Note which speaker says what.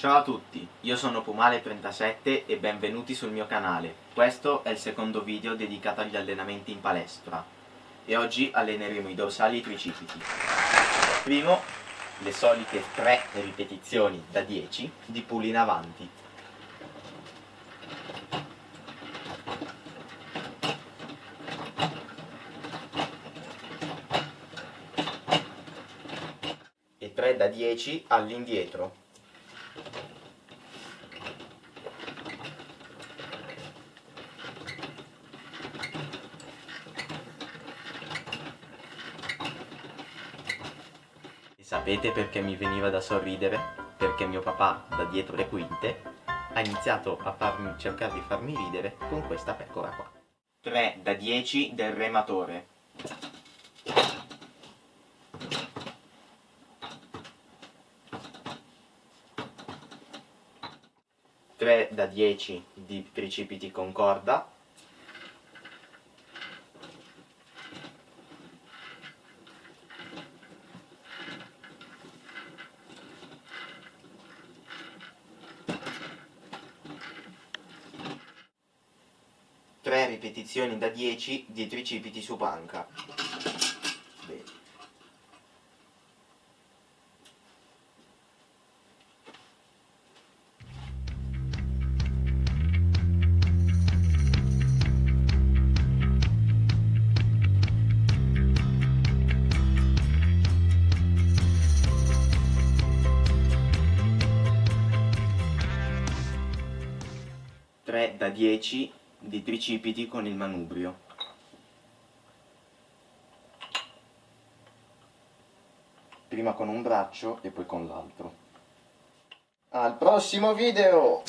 Speaker 1: Ciao a tutti, io sono Pumale37 e benvenuti sul mio canale. Questo è il secondo video dedicato agli allenamenti in palestra e oggi alleneremo i dorsali e i tricipiti. Primo, le solite 3 ripetizioni da 10 di pull in avanti. E 3 da 10 all'indietro. E sapete perché mi veniva da sorridere? Perché mio papà, da dietro le quinte, ha iniziato a cercare di farmi ridere con questa pecora qua. 3 da 10 del rematore. Tre da 10 di tricipiti con corda. Tre ripetizioni da 10 di tricipiti su panca. Bene. Tre da 10 di tricipiti con il manubrio. Prima con un braccio e poi con l'altro. Al prossimo video!